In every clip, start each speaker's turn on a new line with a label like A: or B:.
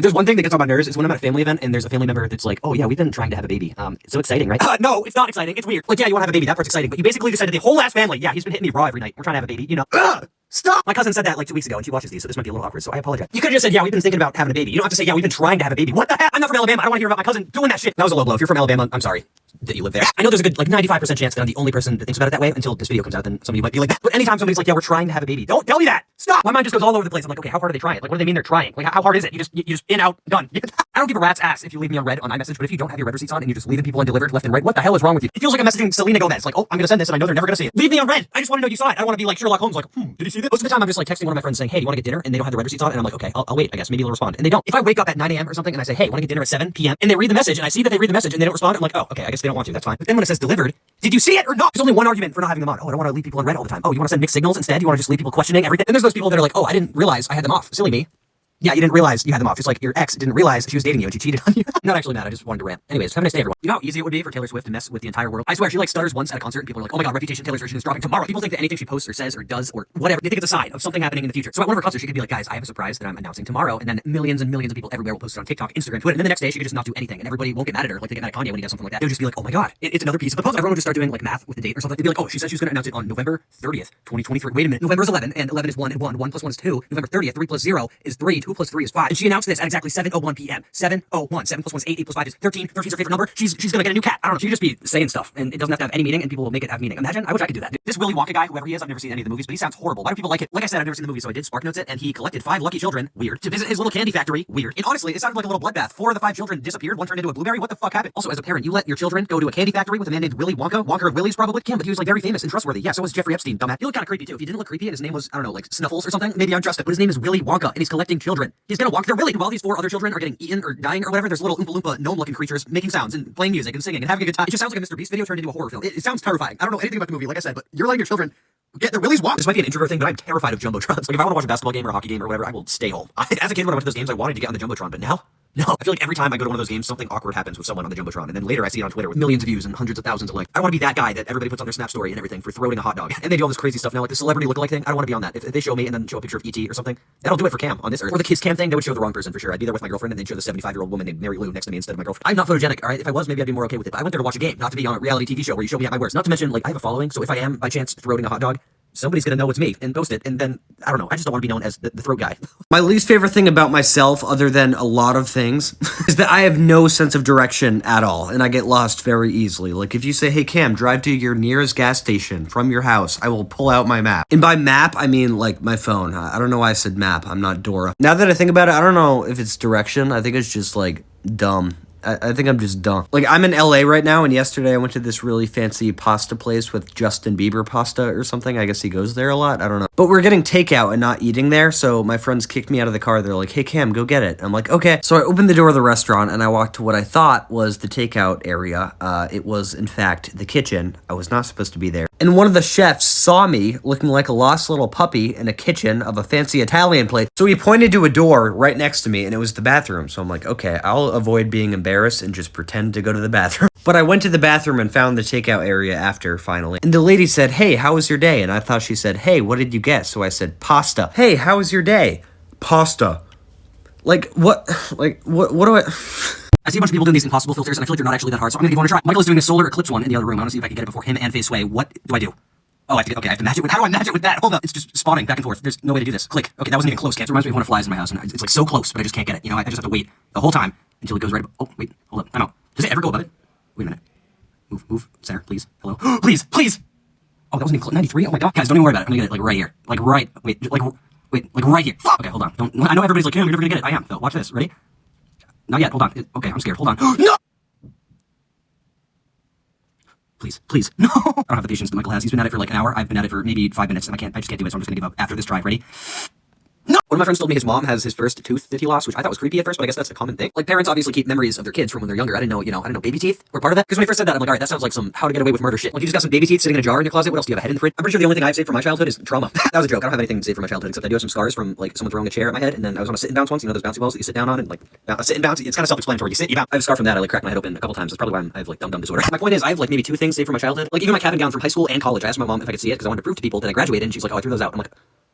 A: there's one thing that gets on my nerves, it's when I'm at a family event and there's a family member that's like, oh yeah, we've been trying to have a baby. It's so exciting, right? No, it's not exciting. It's weird. Like, yeah, you want to have a baby. That part's exciting. But you basically just said to the whole ass family, yeah, he's been hitting me raw every night. We're trying to have a baby, you know. Stop! My cousin said that like 2 weeks ago and she watches these, so this might be a little awkward, so I apologize. You could have just said, yeah, we've been thinking about having a baby. You don't have to say, yeah, we've been trying to have a baby. What the heck? I'm not from Alabama. I don't want to hear about my cousin doing that shit. That was a low blow. If you're from Alabama, I'm sorry that you live there. I know there's a good like 95% chance that I'm the only person that thinks about it that way until this video comes out, then somebody might be like that. But anytime somebody's like, yeah, we're trying to have a baby, don't tell me that. Stop! My mind just goes all over the place. I'm like, okay, how hard are they trying? Like, what do they mean they're trying? Like, how hard is it? You just in, out, done. I don't give a rat's ass if you leave me on red on iMessage, but if you don't have your red receipts on and you're just leaving people undelivered left and right, what the hell is wrong with you? It feels like I'm messaging Selena Gomez. Like, oh, I'm gonna send this and I know they're never gonna see it. Leave me on red. I just want to know you saw it. I don't want to be like Sherlock Holmes, like, did you see this? Most of the time I'm just like texting one of my friends saying, hey, do you want to get dinner? And they don't have the red receipts on, and I'm like, okay, I'll wait, I guess. Maybe they'll respond. And they don't. If I wake up at 9 a.m. or something and I say, hey, want to get dinner at 7 p.m. and they read the message and I see that they read the message and they don't respond, I'm like, oh, okay, I guess they don't want to. That's fine. But then when it says delivered, did you see it or not? There's only one argument for not having them on. Oh, I don't want to leave people on red all the time. Oh, you want to send mixed signals instead? You want to just leave people questioning everything? And there's those people that are like, oh, I didn't realize I had them off. Silly me. Yeah, you didn't realize you had them off. Just like your ex didn't realize she was dating you and she cheated on you. Not actually mad, I just wanted to rant. Anyways, have a nice day, everyone. You know how easy it would be for Taylor Swift to mess with the entire world? I swear, she like stutters once at a concert and people are like, oh my god, Reputation Taylor's version is dropping tomorrow. People think that anything she posts or says or does or whatever, they think it's a sign of something happening in the future. So at one of her concerts, she could be like, guys, I have a surprise that I'm announcing tomorrow, and then millions and millions of people everywhere will post it on TikTok, Instagram, Twitter, and then the next day she could just not do anything, and everybody won't get mad at her like they get mad at Kanye when he does something like that. They'll just be like, oh my god, it's another piece of the puzzle. Everyone would just start doing like math with the date or something. They'd be like, oh, she said she was going to announce it on November 30th, 2023. Wait a minute, November is 11, and 11 is 1 and 1. 1 plus 1 is 2. November 30th, 3 plus 0 is 3. 2 plus 3 is 5. And she announced this at exactly 7:01 p.m. 7:01. 7 plus 1 is 8. 8 plus 5 is 13. 13 is her favorite number. She's gonna get a new cat. I don't know. She just be saying stuff, and it doesn't have to have any meaning, and people will make it have meaning. Imagine, I wish I could do that. This Willy Wonka guy, whoever he is, I've never seen any of the movies, but he sounds horrible. Why do people like it? Like I said, I've never seen the movie, so I did Spark Notes it, and he collected 5 lucky children, weird, to visit his little candy factory, weird. And honestly, it sounded like a little bloodbath. 4 of the 5 children disappeared, 1 turned into a blueberry. What the fuck happened? Also, as a parent, you let your children go to a candy factory with a man named Willy Wonka? Wonka of Willy's probably? Kim, but he was like very famous and trustworthy. Yeah, so was Jeffrey Epstein, dumbass. He looked kind of creepy too. If he didn't look creepy and his name was, I don't know, like Snuffles or something, maybe I'd trust it. But his name is Willy Wonka, and he's collecting children. He's gonna walk their Willy while these 4 other children are getting eaten or dying or whatever. There's little Oompa Loompa gnome-looking creatures making sounds and playing music and singing and having a good time. It just sounds like a Mr. Beast video turned into a horror film. It sounds terrifying. I don't know anything about the movie, like I said, but you're letting your children get their willies walked. This might be an introvert thing, but I'm terrified of jumbotrons. Like if I want to watch a basketball game or a hockey game or whatever, I will stay home. As a kid, when I went to those games, I wanted to get on the jumbotron, but now, no. I feel like every time I go to one of those games, something awkward happens with someone on the jumbotron, and then later I see it on Twitter with millions of views and hundreds of thousands of likes. I want to be that guy that everybody puts on their Snap story and everything for throwing a hot dog. And they do all this crazy stuff now, like the celebrity lookalike thing. I don't want to be on that. If they show me and then show a picture of ET or something, that'll do it for Cam on this earth. Or the Kiss Cam thing, they would show the wrong person for sure. I'd be there with my girlfriend and they'd show the 75-year-old woman named Mary Lou next to me instead of my girlfriend. I'm not photogenic, alright? If I was, maybe I'd be more okay with it. But I went there to watch a game, not to be on a reality TV show where you show me at my worst. Not to mention, like, I have a following, so if I am by chance throwing a hot dog, somebody's gonna know it's me and post it, and then, I don't know, I just don't want to be known as the throat guy.
B: My least favorite thing about myself, other than a lot of things, is that I have no sense of direction at all, and I get lost very easily. Like, if you say, hey Cam, drive to your nearest gas station from your house, I will pull out my map. And by map, I mean, like, my phone. I don't know why I said map, I'm not Dora. Now that I think about it, I don't know if it's direction, I think it's just, like, dumb. I think I'm just dumb. Like, I'm in LA right now, and yesterday I went to this really fancy pasta place with Justin Bieber pasta or something. I guess he goes there a lot. I don't know. But we're getting takeout and not eating there, so my friends kicked me out of the car. They're like, hey, Cam, go get it. I'm like, okay. So I opened the door of the restaurant, and I walked to what I thought was the takeout area. It was, in fact, the kitchen. I was not supposed to be there. And one of the chefs saw me looking like a lost little puppy in a kitchen of a fancy Italian place. So he pointed to a door right next to me, and it was the bathroom. So I'm like, okay, I'll avoid being embarrassed and just pretend to go to the bathroom. But I went to the bathroom and found the takeout area after, finally. And the lady said, hey, how was your day? And I thought she said, hey, what did you get? So I said, pasta. Hey, how was your day? Pasta. Like, what? Like, what do I...
A: I see a bunch of people doing these impossible filters, and I feel like they're not actually that hard, so I'm gonna give one a try. Michael is doing a solar eclipse one in the other room. I want to see if I can get it before him and Faye Sway. What do I do? Oh, I have to match it with, how do I match it with that? Hold up, it's just spawning back and forth. There's no way to do this. Click. Okay, that wasn't even close, Cam. It reminds me of one of flies in my house, and it's like so close, but I just can't get it. You know, I just have to wait the whole time until it goes right above. Oh, wait, hold up, I'm out. Does it ever go above it? Wait a minute. Move, center, please. Hello? Please! Oh, that wasn't even close. 93? Oh my god. Guys, don't even worry about it. I'm gonna get it, like, right here. Like, right. Wait, like right here. Fuck! Okay, hold on. I know everybody's like, Cam, you're never gonna get it. I am, though. Watch this. Ready? Not yet. Hold on. Okay, I'm scared. Hold on. No! Please. No! I don't have the patience that Michael has. He's been at it for like an hour. I've been at it for maybe 5 minutes, and I just can't do it, so I'm just gonna give up after this try. Ready? No! One of my friends told me his mom has his first tooth that he lost, which I thought was creepy at first, but I guess that's a common thing. Like, parents obviously keep memories of their kids from when they're younger. I didn't know baby teeth were part of that. Because when he first said that, I'm like, alright, that sounds like some how to get away with murder shit. Like, you just got some baby teeth sitting in a jar in your closet, what else do you have, a head in the fridge? I'm pretty sure the only thing I've saved from my childhood is trauma. That was a joke. I don't have anything saved from my childhood, except I do have some scars from, like, someone throwing a chair at my head, and then I was on a sit and bounce once, you know those bouncy balls that you sit down on, and, like, a sit and bounce, it's kind of self-explanatory. You sit, you bounce. I have a scar from that. I, like, cracked my head open a couple times. That's probably why I have, like, dumb disorder. My point is, I have, like, maybe 2 things saved from my childhood. Like, even my cabin gown from high school and college. I asked my mom if I could see it, because I wanted to prove to people that I graduated, and she's like, oh, I threw those out. I'm like,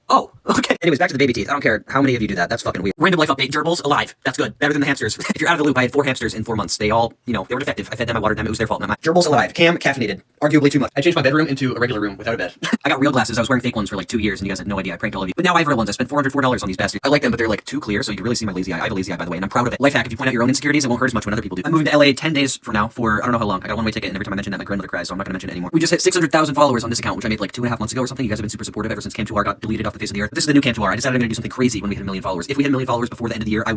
A: Oh, okay. Anyways, back to the baby teeth. I don't care how many of you do that. That's fucking weird. Random life update. Gerbils alive. That's good. Better than the hamsters. If you're out of the loop, I had 4 hamsters in 4 months. They all, you know, they were defective. I fed them, I watered them. It was their fault, not mine. Gerbils alive. Cam caffeinated. Arguably too much. I changed my bedroom into a regular room without a bed. I got real glasses. I was wearing fake ones for like 2 years, and you guys had no idea. I pranked all of you. But now I have real ones. I spent $404 on these bastards. I like them, but they're like too clear, so you can really see my lazy eye. I have a lazy eye, by the way, and I'm proud of it. Life hack: if you point out your own insecurities, it won't hurt as much when other people do. I'm moving to LA 10 days from now for I don't know how long. I got a one-way ticket, and every time I mention that, my grandmother cries, so I'm not gonna mention it anymore. We just hit 600,000 followers on this account, which I made like 2.5 months ago or something. You guys have been super supportive ever since Cam2R got deleted off the face of the earth. This is the new Cam2R. I decided I'm gonna do something crazy when we hit 1 million followers. If we hit 1 million followers before the end of the year, I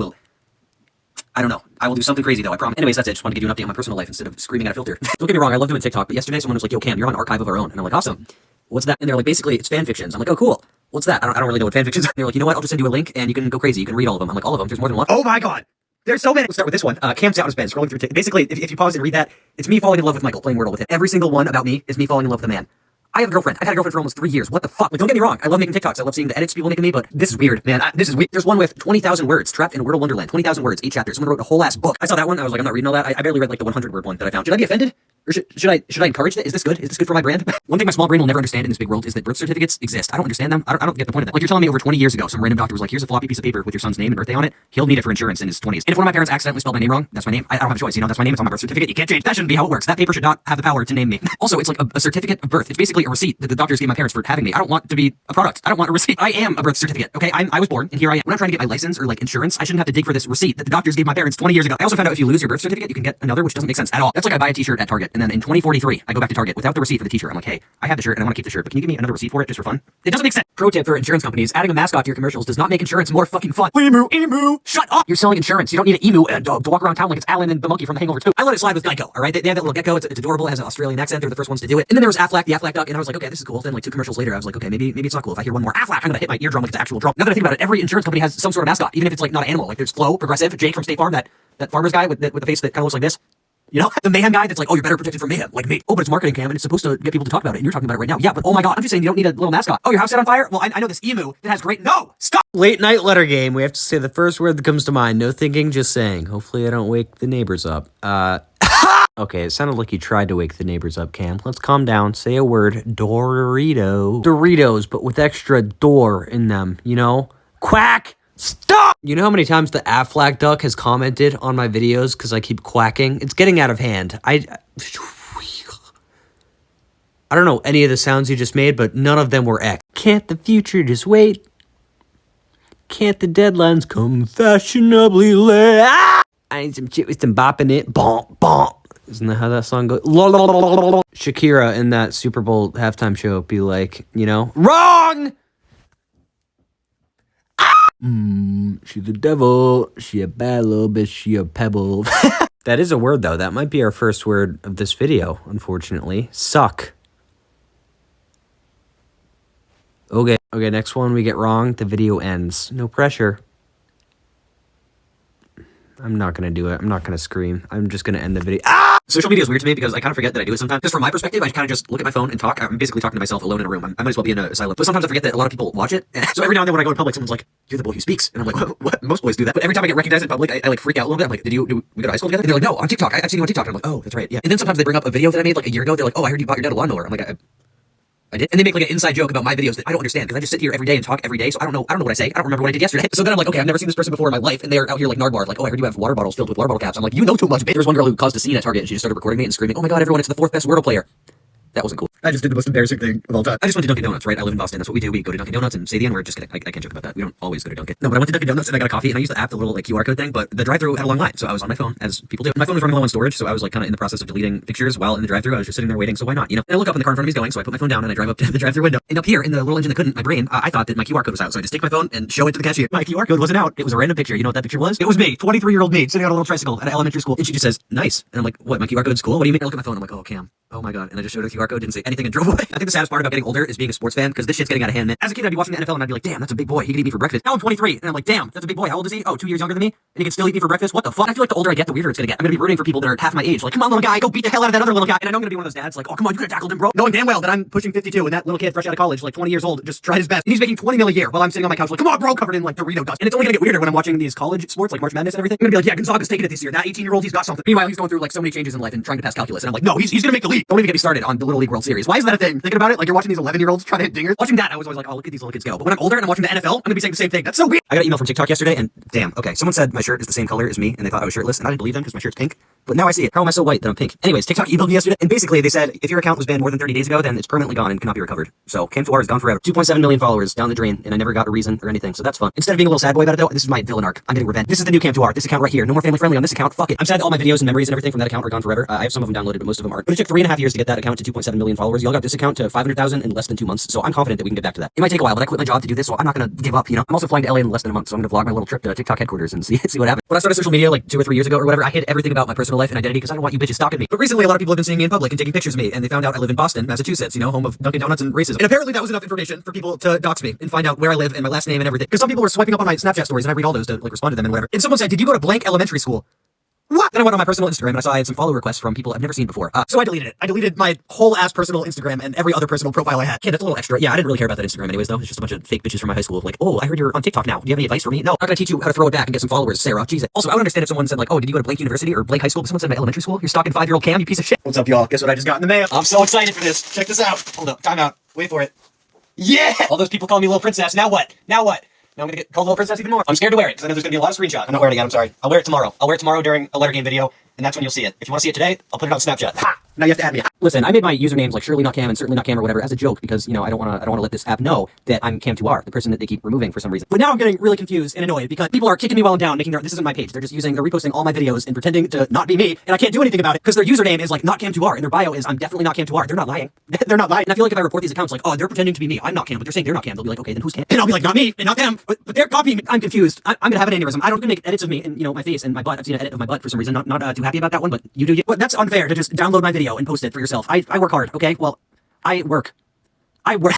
A: don't know. I will do something crazy though, I promise. Anyways, that's it. Just wanted to give you an update on my personal life instead of screaming at a filter. Don't get me wrong, I love doing TikTok, but yesterday someone was like, yo, Cam, you're on Archive of Our Own. And I'm like, awesome. What's that? And they're like, basically, it's fan fictions. I'm like, oh, cool. What's that? I don't really know what fan fictions are. They're like, you know what? I'll just send you a link and you can go crazy. You can read all of them. I'm like, all of them? There's more than one? Oh my god. There's so many. We'll start with this one. Cam's out of bed, scrolling through basically, if you pause and read that, it's me falling in love with Michael, playing Wordle with him. Every single one about me is me falling in love with a man. I have a girlfriend. I've had a girlfriend for almost 3 years. What the fuck? Like, don't get me wrong. I love making TikToks. I love seeing the edits people making me, but this is weird, man. This is weird. There's one with 20,000 words trapped in a Wordle Wonderland. 20,000 words, 8 chapters. Someone wrote a whole ass book. I saw that one. I was like, I'm not reading all that. I barely read like the 100 word one that I found. Should I be offended? Or should I encourage it? Is this good? Is this good for my brand? One thing my small brain will never understand in this big world is that birth certificates exist. I don't understand them. I don't get the point of that. Like, you're telling me over 20 years ago, some random doctor was like, here's a floppy piece of paper with your son's name and birthday on it. He'll need it for insurance in his 20s. And if one of my parents accidentally spelled my name wrong, that's my name. I don't have a choice. You know, that's my name. It's on my birth certificate. You can't change. That shouldn't be how it works. That paper should not have the power to name me. Also, it's like a certificate of birth. It's basically a receipt that the doctors gave my parents for having me. I don't want to be a product. I don't want a receipt. I am a birth certificate. Okay, I was born and here I am. When I'm trying to get my license or like insurance, I shouldn't have to dig for this receipt that the doctors gave my parents 20 years ago. I also found out if you lose your birth certificate, you can get another, which doesn't make sense at all. That's like I buy a t-shirt at Target and then in 2043, I go back to Target without the receipt for the t-shirt. I'm like, hey, I have the shirt and I want to keep the shirt, but can you give me another receipt for it just for fun? It doesn't make sense. Pro tip for insurance companies: adding a mascot to your commercials does not make insurance more fucking fun. Emu, shut up! You're selling insurance. You don't need an emu to walk around town like it's Alan and the monkey from The Hangover 2. I let it slide with Geico. All right, they have that little gecko. It's adorable. It has an Australian accent. They're the first ones to do it. And then there was Aflac, the Aflac duck, and I was like, okay, this is cool. Then like 2 commercials later, I was like, okay, maybe it's not cool. If I hear one more Aflac, I'm gonna hit my eardrum like it's an actual drum. Now that I think about it, every insurance company has some sort of mascot, even if it's like not an animal. Like there's Flo, Progressive, Jake from State Farm, that farmer's guy with the face that kind of looks like this. You know, the mayhem guy that's like, oh, you're better protected from mayhem, like me. Oh, but it's marketing, Cam, and it's supposed to get people to talk about it, and you're talking about it right now. Yeah, but oh my god, I'm just saying you don't need a little mascot. Oh, your house set on fire? Well, I know this emu that has great. No, stop.
B: Late night letter game. We have to say the first word that comes to mind. No thinking, just saying. Hopefully I don't wake the neighbors up. Okay, it sounded like you tried to wake the neighbors up, Cam. Let's calm down. Say a word. Dorito. Doritos, but with extra door in them, you know? Quack! Stop! You know how many times the Aflac duck has commented on my videos because I keep quacking? It's getting out of hand. I don't know any of the sounds you just made, but none of them were X. Can't the future just wait? Can't the deadlines come fashionably late? Ah! I need some shit with some bop in it. Bonk, bonk. Isn't that how that song goes? Shakira in that Super Bowl halftime show be like, you know, wrong! She the devil. She a bad little bitch. She a pebble. That is a word, though. That might be our first word of this video, unfortunately. Suck. Okay, next one we get wrong, the video ends. No pressure. I'm not gonna do it. I'm not gonna scream. I'm just gonna end the video. Ah!
A: Social media is weird to me because I kind of forget that I do it sometimes. Because from my perspective, I kind of just look at my phone and talk. I'm basically talking to myself alone in a room. I might as well be in a asylum. But sometimes I forget that a lot of people watch it. So every now and then when I go in public, someone's like, "You're the boy who speaks," and I'm like, "What?" Most boys do that. But every time I get recognized in public, I like freak out a little bit. I'm like, "Did we go to high school together?" And they're like, "No, on TikTok. I've seen you on TikTok." And I'm like, "Oh, that's right, yeah." And then sometimes they bring up a video that I made like a year ago. They're like, "Oh, I heard you bought your dad a lawnmower." I'm like, I did. And they make like an inside joke about my videos that I don't understand because I just sit here every day and talk every day. So I don't know what I say. I don't remember what I did yesterday. So then I'm like, okay, I've never seen this person before in my life. And they're out here like Nardbar, like, oh, I heard you have water bottles filled with water bottle caps. I'm like, you know too much, bitch. There was one girl who caused a scene at Target and she just started recording me and screaming, oh my god, everyone, it's the 4th best Wordle player. That wasn't cool. I just did the most embarrassing thing of all time. I just went to Dunkin' Donuts, right? I live in Boston. That's what we do. We go to Dunkin' Donuts and say the N-word. Just kidding. I can't joke about that. We don't always go to Dunkin'. No, but I went to Dunkin' Donuts and I got a coffee and I used the app, the little like QR code thing, but the drive-thru had a long line. So I was on my phone, as people do. My phone was running low on storage, so I was like kind of in the process of deleting pictures while in the drive-thru. I was just sitting there waiting, so why not? You know? And I look up and the car in front of me is going, so I put my phone down and I drive up to the drive-thru window. And up here in the little engine that couldn't, my brain, I thought that my QR code was out. So I just take my phone and show it to the cashier. My QR code wasn't out. It was a random picture. You know what that picture was? It was me, 23-year-old me, sitting on a little tricycle at an elementary school. And she just says, nice. And I'm like, what, my QR code's cool? What do you mean? I look at my phone. I'm like, oh, Cam. Oh my god. And I just showed her the QR code, didn't say anything and drove away. I think the saddest part about getting older is being a sports fan because this shit's getting out of hand, man. As a kid, I'd be watching the NFL and I'd be like, damn, that's a big boy. He could eat me for breakfast. Now I'm 23 and I'm like, damn, that's a big boy. How old is he? Oh, 2 years younger than me? And he can still eat me for breakfast? What the fuck? I feel like the older I get, the weirder it's gonna get. I'm gonna be rooting for people that are half my age. Like, come on, little guy, go beat the hell out of that other little guy. And I know I'm gonna be one of those dads like, oh, come on, you could have tackled him, bro. Knowing damn well that I'm pushing 52 and that little kid fresh out of college, like 20 years old, just tried his best. And he's making 20 mil a year while I'm sitting on my couch like, come on, bro, covered in like Dorito dust. And it's only gonna get weirder when I'm watching these college sports like March Madness and everything. I'm gonna be like, yeah, Gonzaga's taking it this year. That 18-year-old, he's got something. Meanwhile, he's going through like so many changes in life and trying to pass calculus. And I'm like, no, he's gonna make the league. me. Don't even get me started on the Little League World Series. Why is that a thing? Thinking about it, like you're watching these 11-year-olds trying to hit dingers. Watching that, I was always like, oh, look at these little kids go. But when I'm older and I'm watching the NFL, I'm gonna be saying the same thing. That's so weird. I got an email from TikTok yesterday, and damn, okay, someone said my shirt is the same color as me, and they thought I was shirtless, and I didn't believe them because my shirt's pink. But now I see it. How am I so white that I'm pink? Anyways, TikTok emailed me yesterday, and basically they said if your account was banned more than 30 days ago, then it's permanently gone and cannot be recovered. So Cam2R is gone forever. 2.7 million followers down the drain, and I never got a reason or anything, so that's fun. Instead of being a little sad boy about it though, this is my villain arc. I'm getting revenge. This is the new Cam2R. This account right here. No more family friendly on this account. Fuck it. I'm sad that all my videos and memories and everything from that account are gone forever. I have some of them downloaded, but most of them aren't. But it took 3.5 years to get that account to 2.7 million followers. Y'all got this account to 500,000 in less than 2 months, so I'm confident that we can get back to that. It might take a while, but I quit my job to do this, so I'm not gonna give up, you know? I'm also flying to LA in less than a month, so I'm gonna vlog my little trip to TikTok headquarters and see what happens. When I started social media like 2 or 3 years ago or whatever, I hid everything about my personal life and identity because I don't want you bitches stalking me. But recently, a lot of people have been seeing me in public and taking pictures of me, and they found out I live in Boston, Massachusetts, you know, home of Dunkin' Donuts and racism. And apparently that was enough information for people to dox me and find out where I live and my last name and everything. Because some people were swiping up on my Snapchat stories, and I read all those to like respond to them and whatever. And someone said, "Did you go to blank elementary school?" What? Then I went on my personal Instagram and I saw I had some follow requests from people I've never seen before. So I deleted it. I deleted my whole ass personal Instagram and every other personal profile I had. Kid, that's a little extra. Yeah, I didn't really care about that Instagram anyways though. It's just a bunch of fake bitches from my high school. Like, oh, I heard you're on TikTok now. Do you have any advice for me? No, I'm not gonna teach you how to throw it back and get some followers, Sarah. Jesus. Also, I would understand if someone said like, oh, did you go to Blank University or Blank High School? But someone said my elementary school? You're stalking 5-year-old Cam, you piece of shit. What's up, y'all? Guess what I just got in the mail? I'm so excited for this. Check this out. Hold up. Time out. Wait for it. Yeah! All those people calling me Little Princess. Now what? Now what? Now I'm gonna get called Little Princess even more. I'm scared to wear it because I know there's gonna be a lot of screenshots. I'm not wearing it yet, I'm sorry. I'll wear it tomorrow. I'll wear it tomorrow during a letter game video, and that's when you'll see it. If you want to see it today, I'll put it on Snapchat. Ha! Now you have to add me. Listen, I made my usernames like Surely Not Cam and Certainly Not Cam or whatever as a joke because, you know, I don't want to let this app know that I'm Cam2R, the person that they keep removing for some reason. But now I'm getting really confused and annoyed because people are kicking me while I'm down, this isn't my page. They're reposting all my videos and pretending to not be me, and I can't do anything about it because their username is like not Cam2R and their bio is I'm definitely not Cam2R. They're not lying. They're not lying. And I feel like if I report these accounts like, oh, they're pretending to be me, I'm not Cam, but they're saying they're not Cam, they'll be like, okay, then who's Cam? And I'll be like, not me and not them, but they're copying me. I'm confused. I'm gonna have an aneurysm. I don't make edits of me and, you know, my face and my butt. I've seen an edit of my butt for some reason. Not too happy about that one, but you do. But that's unfair to just download my video and post it for yourself. I work hard, okay? Well, I work.